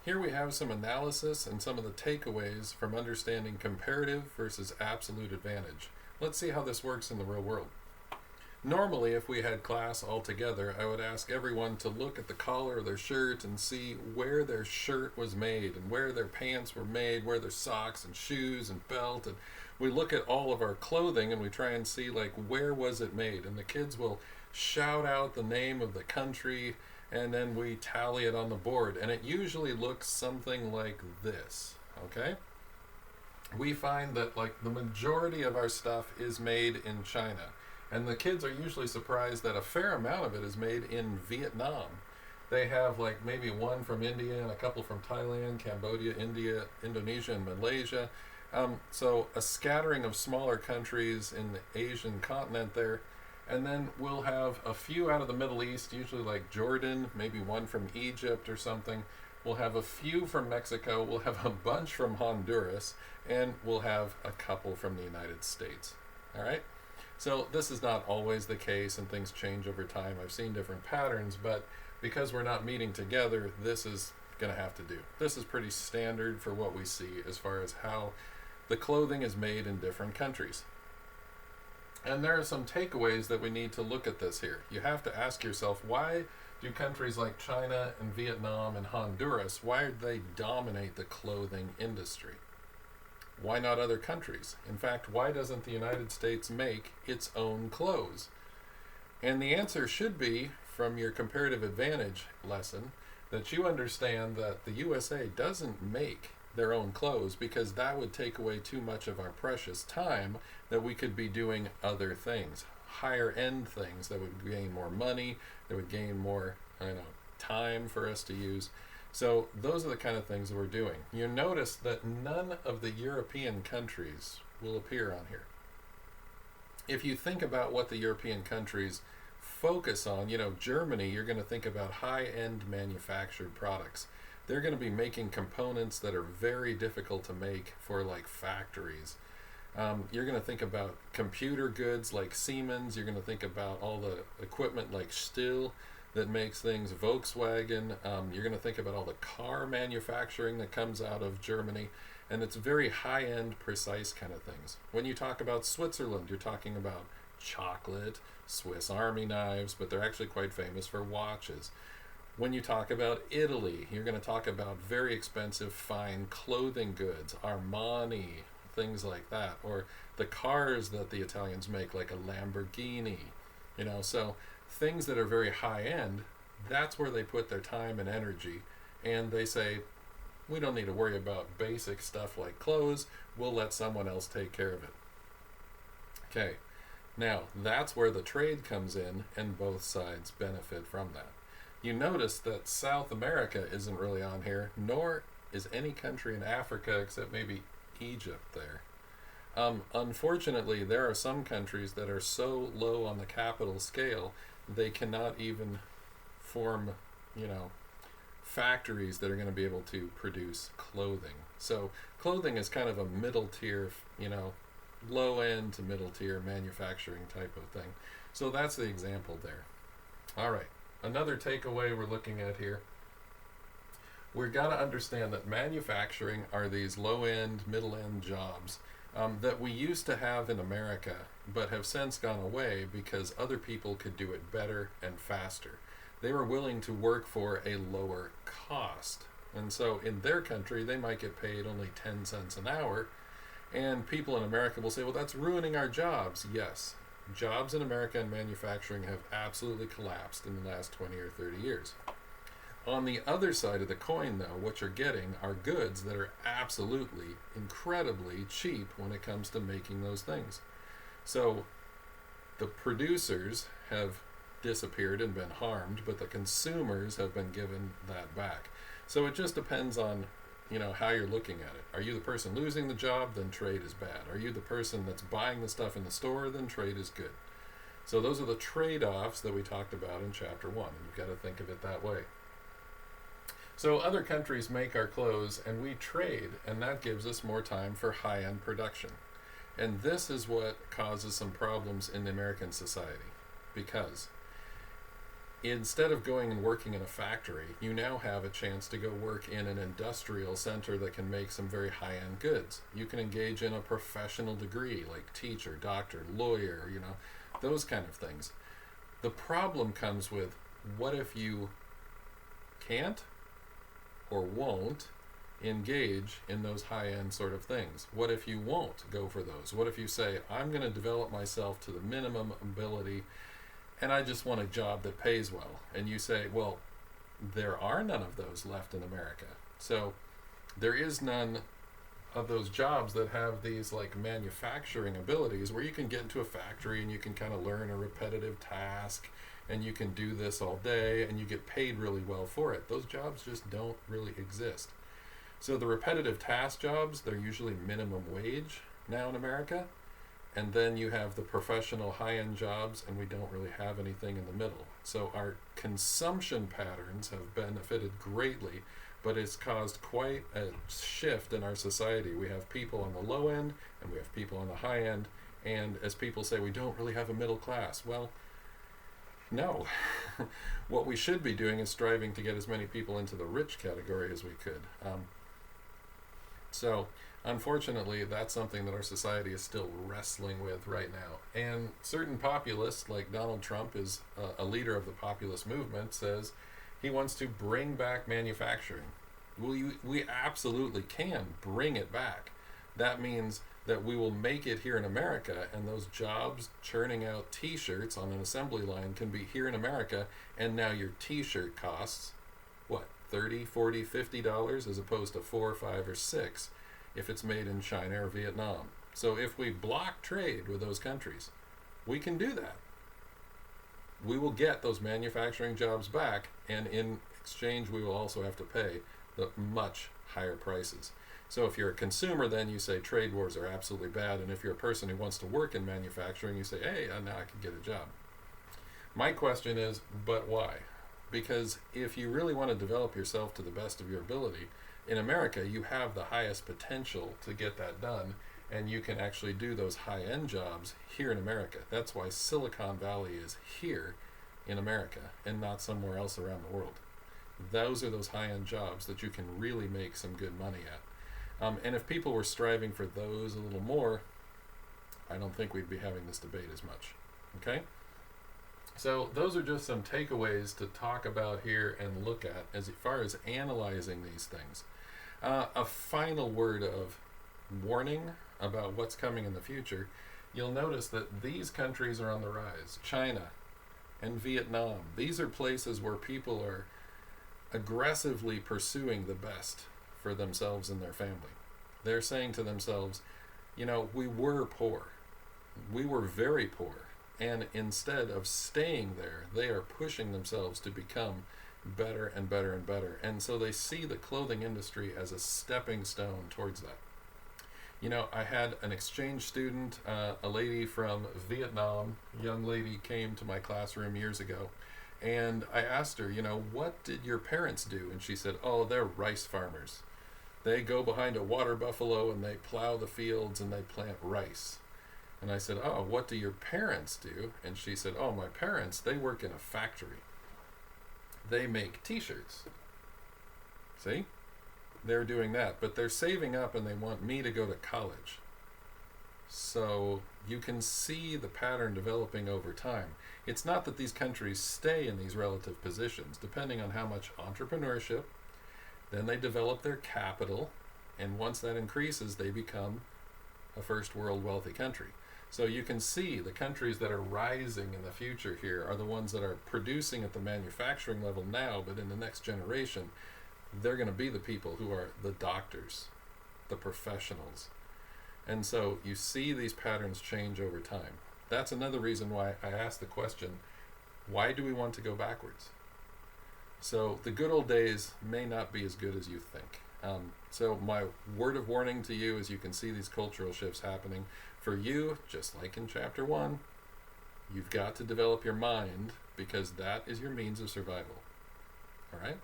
Here we have some analysis and some of the takeaways from understanding comparative versus absolute advantage. Let's see how this works in the real world. Normally, if we had class all together, I would ask everyone to look at the collar of their shirt and see where their shirt was made and where their pants were made, where their socks and shoes and belt. And we look at all of our clothing and we try and see, like, where was it made? And the kids will shout out the name of the country, and then we tally it on the board. And it usually looks something like this, okay? We find that, like, the majority of our stuff is made in China. And the kids are usually surprised that a fair amount of it is made in Vietnam. They have, like, maybe one from India and a couple from Thailand, Cambodia, India, Indonesia, and Malaysia. So a scattering of smaller countries in the Asian continent there. And then we'll have a few out of the Middle East, usually like Jordan, maybe one from Egypt or something. We'll have a few from Mexico. We'll have a bunch from Honduras. And we'll have a couple from the United States. All right? So this is not always the case, and things change over time. I've seen different patterns, but because we're not meeting together, this is going to have to do. This is pretty standard for what we see as far as how the clothing is made in different countries. And there are some takeaways that we need to look at this here. You have to ask yourself, why do countries like China and Vietnam and Honduras, why do they dominate the clothing industry? Why not other countries? In fact, why doesn't the United States make its own clothes? And the answer should be, from your comparative advantage lesson, that you understand that the USA doesn't make their own clothes because that would take away too much of our precious time that we could be doing other things, higher end things that would gain more money, that would gain more time for us to use. So those are the kind of things that we're doing. You notice that none of the European countries will appear on here. If you think about what the European countries focus on, Germany, you're going to think about high-end manufactured products. They're going to be making components that are very difficult to make for, like, factories. You're going to think about computer goods like Siemens. You're going to think about all the equipment like Stihl that makes things, Volkswagen. You're going to think about all the car manufacturing that comes out of Germany, and it's very high-end, precise kind of things. When you talk about Switzerland, you're talking about chocolate, Swiss Army knives, but they're actually quite famous for watches. When you talk about Italy, you're going to talk about very expensive, fine clothing goods, Armani, things like that, or the cars that the Italians make, like a Lamborghini, so things that are very high end, that's where they put their time and energy, and they say, we don't need to worry about basic stuff like clothes, we'll let someone else take care of it. Okay, now that's where the trade comes in, and both sides benefit from that. You notice that South America isn't really on here, nor is any country in Africa except maybe Egypt there. Unfortunately, there are some countries that are so low on the capital scale they cannot even form, factories that are going to be able to produce clothing. So clothing is kind of a middle tier, low end to middle tier manufacturing type of thing. So that's the example there. All right, another takeaway we're looking at here. We've got to understand that manufacturing are these low end, middle end jobs that we used to have in America, but have since gone away because other people could do it better and faster. They were willing to work for a lower cost. And so in their country, they might get paid only 10 cents an hour. And people in America will say, well, that's ruining our jobs. Yes, jobs in America and manufacturing have absolutely collapsed in the last 20 or 30 years. On the other side of the coin, though, what you're getting are goods that are absolutely incredibly cheap when it comes to making those things. So the producers have disappeared and been harmed, but the consumers have been given that back. So it just depends on, how you're looking at it. Are you the person losing the job? Then trade is bad. Are you the person that's buying the stuff in the store? Then trade is good. So those are the trade-offs that we talked about in Chapter 1. You've got to think of it that way. So other countries make our clothes and we trade, and that gives us more time for high-end production. And this is what causes some problems in the American society, because Instead of going and working in a factory, you now have a chance to go work in an industrial center that can make some very high-end goods. You can engage in a professional degree like teacher, doctor, lawyer, those kind of things. The problem comes with, what if you can't or won't engage in those high-end sort of things? What if you won't go for those? What if you say, I'm going to develop myself to the minimum ability and I just want a job that pays well? And you say, well, there are none of those left in America. So there is none of those jobs that have these like manufacturing abilities where you can get into a factory and you can kind of learn a repetitive task and you can do this all day and you get paid really well for it. Those jobs just don't really exist. So the repetitive task jobs, they're usually minimum wage now in America. And then you have the professional high-end jobs, and we don't really have anything in the middle. So our consumption patterns have benefited greatly, but it's caused quite a shift in our society. We have people on the low end, and we have people on the high end, and as people say, we don't really have a middle class. Well, no. What we should be doing is striving to get as many people into the rich category as we could. So unfortunately, that's something that our society is still wrestling with right now. And certain populists, like Donald Trump is a leader of the populist movement, says he wants to bring back manufacturing. Well, we absolutely can bring it back. That means that we will make it here in America, and those jobs churning out t-shirts on an assembly line can be here in America, and now your t-shirt costs, what, $30, $40, $50 as opposed to $4 or $5 or $6 if it's made in China or Vietnam. So if we block trade with those countries, we can do that. We will get those manufacturing jobs back, and in exchange we will also have to pay the much higher prices. So if you're a consumer, then you say trade wars are absolutely bad, and if you're a person who wants to work in manufacturing, you say, hey, now I can get a job. My question is, but why? Because if you really want to develop yourself to the best of your ability, in America you have the highest potential to get that done, and you can actually do those high-end jobs here in America. That's why Silicon Valley is here in America and not somewhere else around the world. Those are those high-end jobs that you can really make some good money at. And if people were striving for those a little more, I don't think we'd be having this debate as much. Okay? So those are just some takeaways to talk about here and look at as far as analyzing these things. A final word of warning about what's coming in the future. You'll notice that these countries are on the rise. China and Vietnam. These are places where people are aggressively pursuing the best for themselves and their family. They're saying to themselves, we were poor. We were very poor. And instead of staying there, they are pushing themselves to become better and better and better. And so they see the clothing industry as a stepping stone towards that. I had an exchange student, a lady from Vietnam, a young lady came to my classroom years ago. And I asked her, what did your parents do? And she said, oh, they're rice farmers. They go behind a water buffalo and they plow the fields and they plant rice. And I said, oh, what do your parents do? And she said, oh, my parents, they work in a factory. They make t-shirts. See? They're doing that, but they're saving up and they want me to go to college. So you can see the pattern developing over time. It's not that these countries stay in these relative positions. Depending on how much entrepreneurship, then they develop their capital, and once that increases, they become a first world wealthy country. So you can see the countries that are rising in the future here are the ones that are producing at the manufacturing level now, but in the next generation, they're going to be the people who are the doctors, the professionals. And so you see these patterns change over time. That's another reason why I asked the question, why do we want to go backwards? So the good old days may not be as good as you think. So my word of warning to you is you can see these cultural shifts happening. For you, just like in chapter 1, you've got to develop your mind because that is your means of survival. All right?